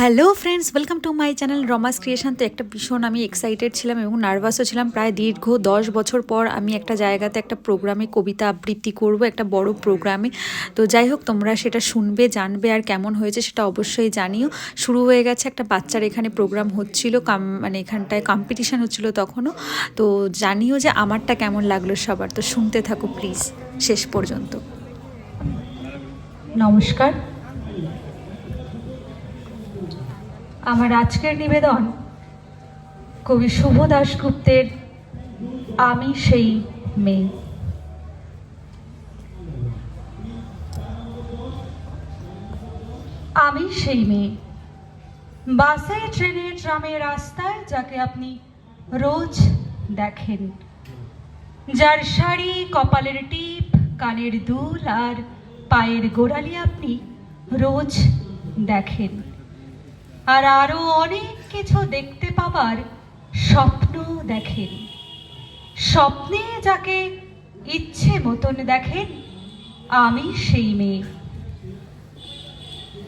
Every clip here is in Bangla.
Hello friends, welcome to my channel Roma's creation. তো একটা ভীষণ আমি এক্সাইটেড ছিলাম এবং নার্ভাসও ছিলাম। প্রায় দীর্ঘ 10 বছর পর আমি একটা জায়গাতে একটা প্রোগ্রামে কবিতা আবৃত্তি করব, একটা বড় প্রোগ্রামে। তো যাই হোক, তোমরা সেটা শুনবে, জানবে, আর কেমন হয়েছে সেটা অবশ্যই জানিও। শুরু হয়ে গেছে, একটা বাচ্চার এখানে প্রোগ্রাম হচ্ছিল, মানে এখানটায় কম্পিটিশান হচ্ছিল তখনও। তো জানিও যে আমারটা কেমন লাগলো সবার। তো শুনতে থাকো প্লিজ শেষ পর্যন্ত। নমস্কার। আমার আজকের নিবেদন কবি শুভ দাশগুপ্তের আমি সেই মেয়ে। আমি সেই মেয়ে, বাসে, ট্রেনে, ট্রামে, রাস্তায় যাকে আপনি রোজ দেখেন, যার শাড়ি, কপালের টিপ, কানের দুল আর পায়ের গোড়ালি আপনি রোজ দেখেন। আর আরো অনেক কিছু দেখতে পাবার স্বপ্ন দেখেন। স্বপ্নে যাকে ইচ্ছে মতন দেখেন, আমি সেই মেয়ে।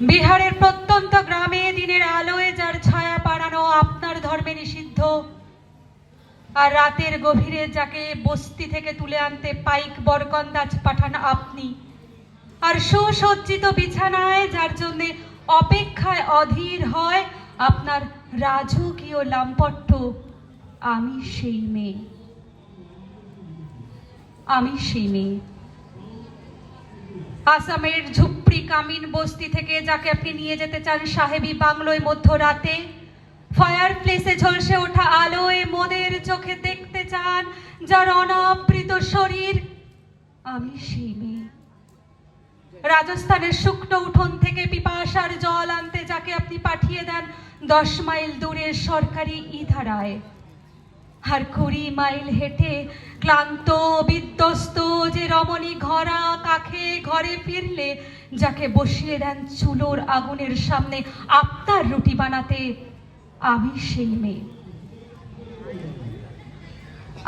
বিহারের প্রত্যন্ত গ্রামে দিনের আলোয় যার ছায়া পাড়ানো আপনার ধর্মে নিষিদ্ধ, আর রাতের গভীরে যাকে বস্তি থেকে তুলে আনতে পাইক বরকন্দাজ পাঠান আপনি, আর সুসজ্জিত বিছানায় যার জন্যে অপেক্ষায় অধীর হয় আপনার রাজকীয় লাম্পট্য, আমি সেই মেয়ে। আমি সেই মেয়ে। আসামের ঝুপড়ি কামিন বস্তি থেকে যাকে আপনি নিয়ে যেতে চান সাহেবী বাংলোয় মধ্যরাতে, ফায়ার প্লেসে ঝলসে ওঠা আলোয় মোদের চোখে দেখতে চান যার অনাবৃত শরীর, আমি সেই মেয়ে। রাজস্থানের শুকনো উঠোন থেকে পিপাসার জল আনতে যাকে আপনি পাঠিয়ে দেন 10 মাইল দূরের সরকারি ইধারায়, আর 20 মাইল হেঁটে ক্লান্ত বিধ্বস্ত যে রমণী ঘরা কাখে ঘরে ফিরলে যাকে বসিয়ে দেন চুলোর আগুনের সামনে আপনার রুটি বানাতে, আমি সেই মেয়ে।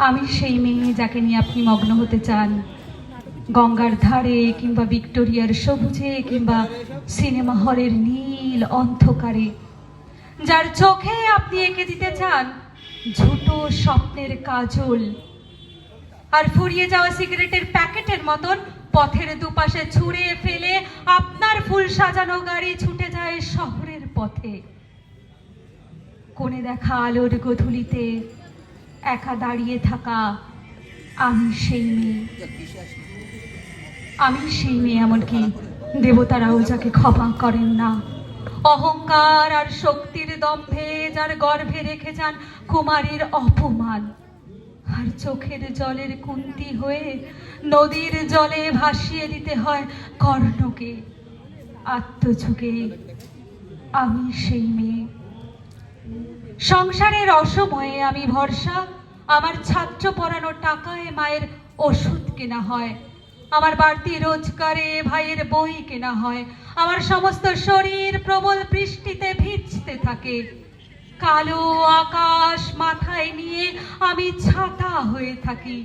আমি সেই মেয়ে যাকে নিয়ে আপনি মগ্ন হতে চান গঙ্গার ধারে, কিংবা ভিক্টোরিয়ার সবুজে, কিংবা সিনেমা হলের নীল অন্ধকারে, যার চোখে আপনি এঁকে দিতে চান ঝুটো স্বপ্নের কাজল, আর ফুরিয়ে যাওয়া সিগারেটের প্যাকেটের মতন পথের দুপাশে ছুঁড়ে ফেলে আপনার ফুল সাজানো গাড়ি ছুটে যায় শহরের পথে। কোণে দেখা আলোর গধূলিতে একা দাঁড়িয়ে থাকা, আমি সেই মেয়ে। আমি সেই মেয়ে, এমনকি দেবতারাও যাকে ক্ষমা করেন না। অহংকার আর শক্তির দম্ভে যার গর্ভে রেখে যান কুমারীর অপমান, আর চোখের জলের কুন্তি হয়ে নদীর জলে ভাসিয়ে দিতে হয় কর্ণকে আত্মযুগে, আমি সেই মেয়ে। সংসারের অসময়ে আমি ভরসা, আমার ছাত্র পড়ানো টাকায় মায়ের ওষুধ কেনা হয়, আমার বাড়তি রোজগারে ভাইয়ের বই কেনা হয়, আমার সমস্ত শরীর প্রবল বৃষ্টিতে ভিজতে থাকে। কালো আকাশ মাথায় নিয়ে আমি ছাতা হয়ে থাকি,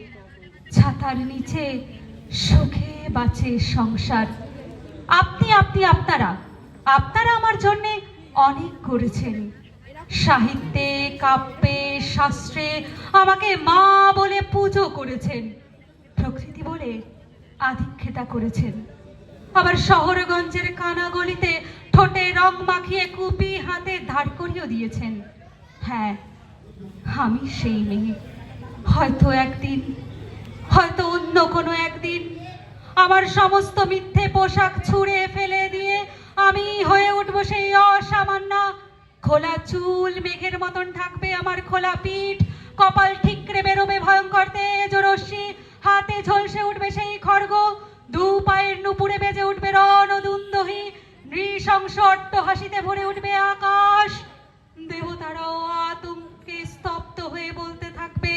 ছাতার নিচে সুখে বাঁচে সংসার। আপনি আপনি আপনারা আপনারা আমার জন্য অনেক করেছেন। সাহিত্যে, কাব্যে, শাস্ত্রে আমাকে মা বলে পুজো করেছেন, প্রকৃতি বলে আধিক্ষেতা করেছেন। আবার শহরগঞ্জের কানাগলিতে ঠোঁটে রং মাখিয়ে কুপি হাতে ধার করিয়ে দিয়েছেন। হ্যাঁ, আমি সেই মেয়ে। হয়তো একদিন, হয়তো অন্য কোনো একদিন আমার সমস্ত মিথ্যে পোশাক ছুঁড়ে ফেলে দিয়ে আমি হয়ে উঠবো সেই অসামান্য। খোলা চুল মেঘের মতন ঢাকবে আমার খোলা পিঠ, কপাল ঠিকরে বেরোবে ভয়ঙ্কর তেজ রশ্মি, হাতে ঝলসে উঠবে সেই খড়গ, দু পায়ের নুপুরে বেজে উঠবে রণদুন্দুহি, নৃশংস অট্টহাসিতে ভরে উঠবে আকাশ। দেবতারাও আতঙ্কে স্তব্ধ হয়ে বলতে থাকবে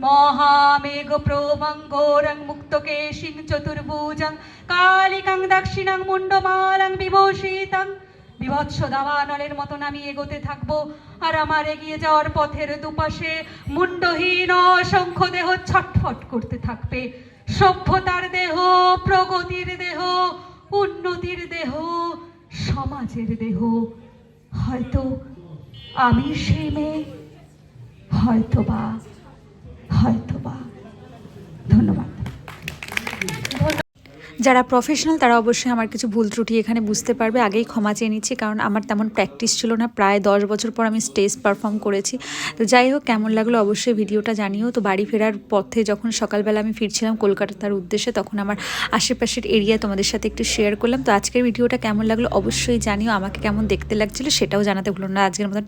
মহামেঘ প্রভঙ্গোরং মুক্তকেশিং চতুর্ভুজং কালিকাং দক্ষিণাং মুন্ডমালং বিভূষিতং। বিভৎস দাবানলের মতন আমি এগোতে থাকবো, আর আমার এগিয়ে যাওয়ার পথের দুপাশে মুন্ডহীন অসংখ্য দেহ ছটফট করতে থাকবে। সভ্যতার দেহ, প্রগতির দেহ, উন্নতির দেহ, সমাজের দেহ। হয়তো আমি সেই মেয়ে, হয়তোবা ধন্যবাদ। যারা প্রফেশনাল তারা অবশ্যই আমার কিছু ভুল ত্রুটি এখানে বুঝতে পারবে, আগেই ক্ষমা চেয়ে নিচ্ছি, কারণ আমার তেমন প্র্যাকটিস ছিল না, প্রায় 10 বছর পর আমি স্টেজ পারফর্ম করেছি। তো যাই হোক, কেমন লাগলো অবশ্যই ভিডিওটা জানিও। তো বাড়ি ফেরার পথে যখন সকালবেলা আমি ফিরছিলাম কলকাতার উদ্দেশ্যে, তখন আমার আশেপাশের এরিয়া তোমাদের সাথে একটু শেয়ার করলাম। তো আজকের ভিডিওটা কেমন লাগলো অবশ্যই জানিও, আমাকে কেমন দেখতে লাগছিলো সেটাও জানাতে ভুলো না। আজকের মতো